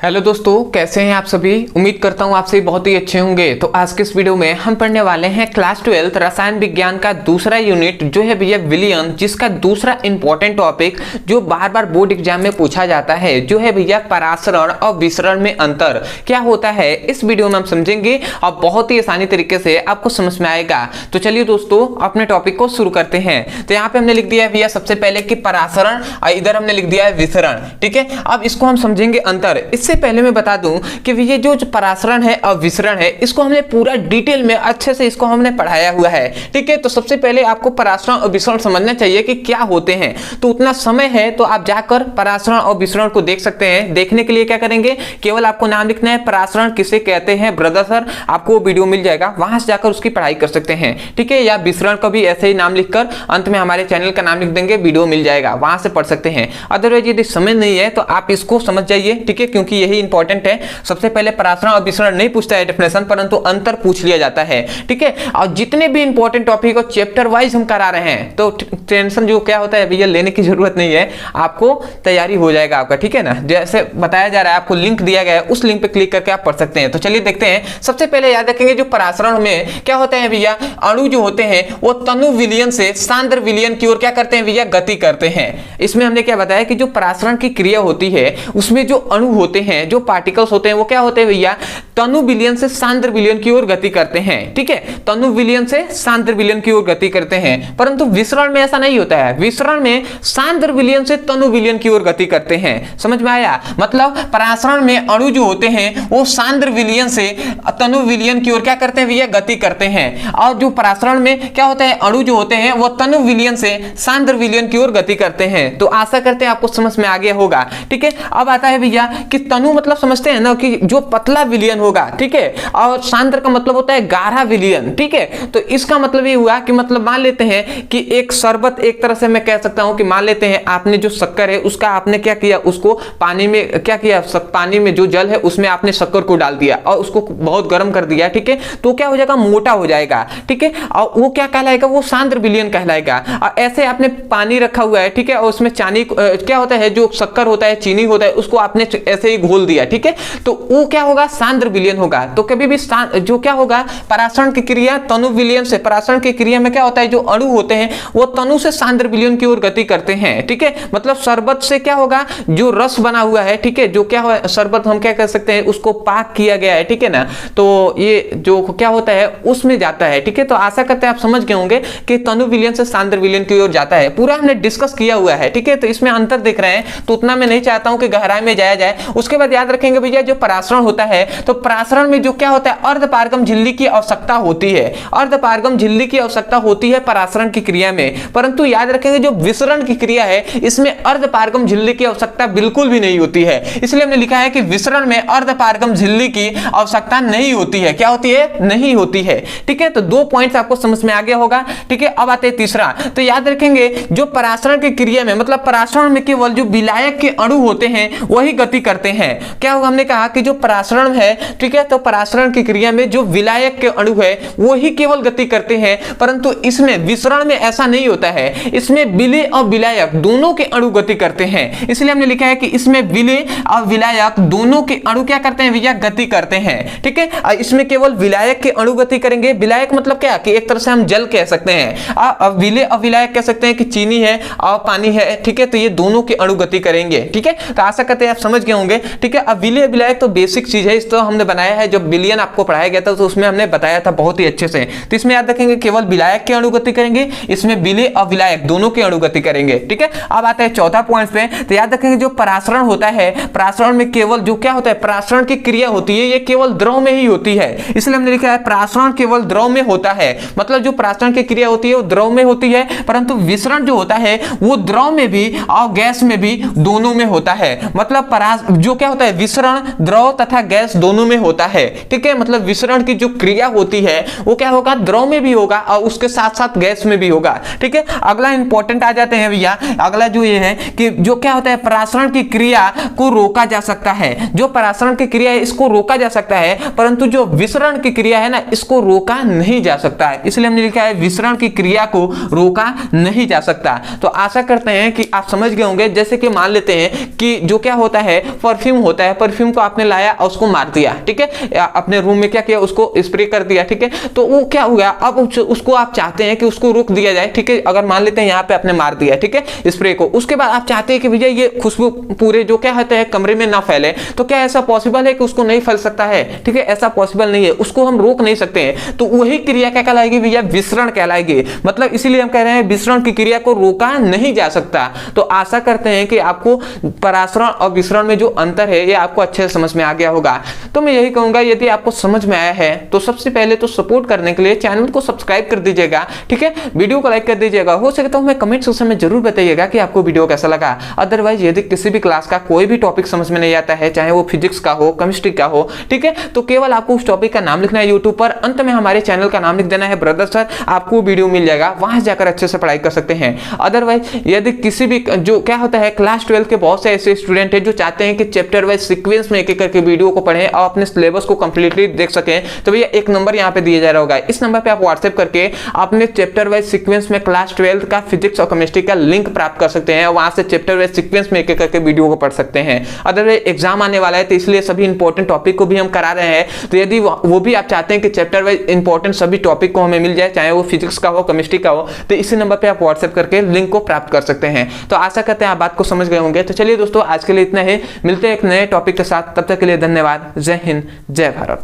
Hello दोस्तों, कैसे हैं आप सभी। उम्मीद करता हूं आप सभी बहुत ही अच्छे होंगे। तो आज के इस वीडियो में हम पढ़ने वाले हैं क्लास 12 रसायन विज्ञान का दूसरा यूनिट जो है भैया विलयन, जिसका दूसरा इंपॉर्टेंट टॉपिक जो बार बार बोर्ड एग्जाम में पूछा जाता है जो है भैया परासरण और विसरण में अंतर क्या होता है। इस वीडियो में हम समझेंगे और बहुत ही आसानी तरीके से आपको समझ में आएगा। तो चलिए दोस्तों अपने टॉपिक को शुरू करते हैं। तो यहाँ पे हमने लिख दिया है भैया सबसे पहले कि परासरण और इधर हमने लिख दिया है विसरण। ठीक है, अब इसको हम समझेंगे अंतर। इससे पहले मैं बता दूं कि ये जो परासरण है और विसरण है इसको हमने पूरा डिटेल में अच्छे से इसको हमने पढ़ाया हुआ है। ठीक है, तो सबसे पहले आपको परासरण और विसरण समझना चाहिए कि क्या होते हैं। तो उतना समय है तो आप जाकर परासरण और विसरण को देख सकते हैं। देखने के लिए क्या करेंगे, केवल आपको नाम लिखना है परासरण किसे कहते हैं ब्रदर सर, आपको वीडियो मिल जाएगा, वहां से जाकर उसकी पढ़ाई कर सकते हैं। ठीक है, या विसरण का भी ऐसे ही नाम लिखकर अंत में हमारे चैनल का नाम लिख देंगे, वीडियो मिल जाएगा, वहां से पढ़ सकते हैं। अदरवाइज यदि समझ नहीं है तो आप इसको समझ जाइए। ठीक है, क्योंकि यही इंपॉर्टेंट है। सबसे पहले परासरण और विसरण नहीं पूछता है डेफिनेशन, परंतु अंतर पूछ लिया जाता है। ठीक है, और जितने भी इंपॉर्टेंट टॉपिक को चैप्टर वाइज हम करा रहे हैं तो टेंशन जो क्या होता है भैया लेने की जरूरत नहीं है, आपको तैयारी हो जाएगा आपका। ठीक है ना, जैसे बताया जा रहा है आपको लिंक दिया गया है, उस लिंक पे क्लिक करके आप पढ़ सकते हैं। तो चलिए देखते हैं। सबसे पहले याद रखेंगे जो परासरण में क्या होता है भैया, अणु जो होते हैं वो तनु विलयन से सांद्र विलयन की ओर क्या करते हैं भैया, गति करते हैं। इसमें हमने क्या बताया कि जो परासरण की क्रिया होती है उसमें जो अणु होते हैं, जो पार्टिकल्स होते हैं वो क्या होते हैं भैया, तनु विलयन से सांद्र विलयन की ओर गति करते हैं। ठीक है, तनु विलयन से सांद्र विलयन की ओर गति करते हैं। परंतु विसरण में ऐसा नहीं होता है। विसरण में सांद्र विलयन से तनु विलयन की ओर गति करते हैं। समझ में आया। मतलब परासरण में अणु जो होते हैं वो सांद्र विलयन से तनु विलयन की ओर क्या करते हैं भैया, गति करते हैं। और जो परासरण में क्या होता है, अणु जो होते हैं वो तनु विलयन से सांद्र विलयन की ओर गति करते हैं। तो आशा करते हैं आपको समझ में आ गया होगा। ठीक है, अब आता है भैया कि तनु मतलब समझते हैं ना कि जो पतला विलयन होगा। ठीक है, और सांद्र का मतलब होता है गाढ़ा विलयन। ठीक है, तो इसका मतलब ये हुआ कि मतलब मान लेते हैं कि एक शरबत, एक तरह से मैं कह सकता हूं कि मान लेते हैं आपने जो शक्कर है उसका आपने क्या किया, उसको पानी में क्या किया, पानी में जो जल है उसमें आपने शक्कर को डाल दिया और उसको बहुत गर्म कर दिया। ठीक है, तो क्या हो जाएगा, मोटा हो जाएगा। ठीक है, और वो क्या कहलाएगा, वो सांद्र विलयन कहलाएगा। और ऐसे आपने पानी रखा हुआ है, ठीक है, और उसमें चानी क्या होता है, जो शक्कर होता है, चीनी होता है, उसको आपने ऐसे ही घोल दिया। ठीक है, तो वो क्या होगा, सांद्र विलयन होगा। तो कभी भी जो क्या होगा, परासरण की क्रिया तनु विलयन से, परासरण की क्रिया में क्या होता है, जो अणु होते हैं वो तनु से सांद्र विलयन की ओर गति करते हैं। ठीक है, मतलब शरबत से क्या होगा, जो रस बना हुआ है, ठीक है, जो क्या है शरबत हम क्या कह सकते हैं, उसको पाक किया गया है। ठीक है ना, तो ये जो क्या होता है उसमें जाता है। ठीक है, तो आशा करते हैं आप समझ गए होंगे कि तनु विलयन से सांद्र विलयन की ओर जाता है। पूरा हमने डिस्कस किया हुआ है। ठीक है, तो इसमें अंतर देख रहे हैं तो उतना मैं नहीं चाहता हूं कि गहराई में जाया जाए। उसके बाद याद रखेंगे भैया जो परासरण होता है तो परासरण में जो क्या होता है, अर्धपारगम झिल्ली की आवश्यकता होती है। अर्धपारगम झिल्ली की आवश्यकता होती है परासरण की क्रिया में। परंतु याद रखेंगे जो विसरण की क्रिया है इसमें अर्धपारगम झिल्ली की आवश्यकता बिल्कुल भी नहीं होती है। इसलिए हमने लिखा है कि विसरण में अर्धपारगम झिल्ली की आवश्यकता नहीं होती है। क्या होती है, नहीं होती है। ठीक है, तो दो पॉइंट्स आपको समझ में आ गया होगा। ठीक है, अब आते हैं तीसरा। तो याद रखेंगे जो परासरण की क्रिया में, मतलब परासरण में केवल जो विलायक के अणु होते हैं वही गति करते हैं। क्या होगा, हमने कहा कि जो परासरण है, ठीक है, तो परासरण की क्रिया में जो विलायक के अणु है वो ही केवल गति करते हैं। परंतु इसमें विसरण में ऐसा नहीं होता है। इसमें विलेय और विलायक दोनों के अणु गति करते हैं। इसलिए हमने लिखा है कि इसमें विलेय और विलायक दोनों के अणु क्या करते हैं भैया, गति करते हैं। ठीक है, इसमें केवल विलायक के अणु गति करेंगे। विलायक मतलब क्या, कि एक तरह से हम जल कह सकते हैं। विलेय और विलायक कह सकते हैं कि चीनी है और पानी है। ठीक है, तो ये दोनों के अणु गति करेंगे। ठीक है, तो आशा करते हैं आप समझ गए होंगे। ठीक है, अब विलेय विलायक तो बेसिक चीज है, इस तो हमने बनाया है, जब विलयन आपको पढ़ाया गया था तो उसमें हमने बताया था बहुत ही अच्छे से। तो इसमें याद रखेंगे केवल विलायक के अणु गति करेंगे, इसमें विलेय और विलायक दोनों के अणु गति करेंगे। ठीक है, अब आता है चौथा पॉइंट पे। तो याद रखेंगे जो परासरण होता है, परासरण में केवल जो क्या होता है, परासरण की क्रिया होती है ये केवल द्रव में ही होती है। इसलिए हमने लिखा है परासरण केवल द्रव में होता है। मतलब जो परासरण की क्रिया होती है वो द्रव में होती है, परंतु विसरण जो होता है वो द्रव में भी और गैस में भी दोनों में होता है। मतलब जो क्या होता है, विसरण द्रव तथा गैस दोनों में होता है, ठीक है। मतलब विसरण की जो क्रिया होती है वो क्या होगा, द्रव में भी होगा और उसके साथ साथ गैस में भी होगा, ठीक है। अगला इंपॉर्टेंट आ जाते हैं भैया, अगला जो ये है कि जो क्या होता है, परासरण की क्रिया को रोका जा सकता है। जो परासरण की क्रिया है इसको रोका जा सकता है, परंतु जो विसरण की क्रिया है ना, इसको रोका नहीं जा सकता है। इसलिए हमने लिखा है विसरण की क्रिया को रोका नहीं जा सकता। तो आशा करते हैं कि आप समझ गए होंगे। जैसे कि मान लेते हैं कि जो क्या होता है, परफ्यूम होता है, परफ्यूम को आपने लाया और उसको मार दिया, ठीक है। अपने रूम में क्या किया, उसको स्प्रे कर दिया, ठीक है। तो वो क्या हो गया, अब उसको आप चाहते हैं कि उसको रोक दिया जाए, ठीक है। अगर मान लेते हैं यहाँ पे आपने मार दिया, ठीक है, स्प्रे को, उसके बाद आप चाहते हैं कि भैया ये खुशबू पूरे जो क्या होता है कमरे में ना फैले, तो क्या ऐसा पॉसिबल है कि उसको नहीं फैल सकता है, ठीक है। ऐसा पॉसिबल नहीं है, उसको हम रोक नहीं सकते हैं। तो वही क्रिया क्या कहलाएगी भैया, विसरण कहलाएगी। मतलब इसीलिए हम कह रहे हैं विसरण की क्रिया को रोका नहीं जा सकता। तो आशा करते हैं कि आपको परासरण और विसरण में जो अंतर है ये आपको अच्छे से समझ में आ गया होगा। तो मैं यही कहूंगा, यदि आपको समझ में आया है तो सबसे पहले तो सपोर्ट करने के लिए चैनल को सब्सक्राइब कर दीजिएगा, ठीक है। वीडियो को लाइक कर दीजिएगा, हो सके तो हमें कमेंट सेक्शन में जरूर बताइएगा कि आपको वीडियो कैसा लगा। अदरवाइज यदि किसी भी क्लास का कोई भी टॉपिक समझ में नहीं आता है, चाहे वो फिजिक्स का हो, केमिस्ट्री का हो, ठीक है, तो केवल आपको उस टॉपिक का नाम लिखना है यूट्यूब पर, अंत में हमारे चैनल का नाम लिख देना है ब्रदर सर, आपको वीडियो मिल जाएगा, वहां से जाकर अच्छे से पढ़ाई कर सकते हैं। अदरवाइज यदि किसी भी जो क्या होता है, क्लास 12 के बहुत से ऐसे स्टूडेंट हैं जो चाहते हैं कि चैप्टर वाइज सीक्वेंस में एक एक करके वीडियो को पढ़ें और अपने सिलेबस को कंप्लीटली देख सकें, तो भैया एक नंबर यहाँ पे दिया जा रहा होगा, इस नंबर पे आप व्हाट्सएप करके अपने चैप्टर वाइज सीक्वेंस में क्लास 12 का फिजिक्स और केमिस्ट्री का लिंक प्राप्त कर सकते हैं। वहां से चैप्टर वाइज सीक्वेंस में एक एक करके वीडियो को पढ़ सकते हैं। अदरवाइज एग्जाम आने वाला है तो इसलिए सभी इंपॉर्टेंट टॉपिक को भी हम करा रहे हैं। तो यदि वो भी आप चाहते हैं कि चैप्टर वाइज इंपॉर्टेंट सभी टॉपिक को हमें मिल जाए, चाहे वो फिजिक्स का हो, केमिस्ट्री का हो, तो इसी नंबर पे आप व्हाट्सएप करके लिंक को प्राप्त कर सकते हैं। तो आशा करते हैं आप बात को समझ गए होंगे। तो चलिए दोस्तों, आज के लिए इतना ही, मिलते हैं एक नए टॉपिक के साथ, तब तक के लिए धन्यवाद। जय हिंद, जय भारत।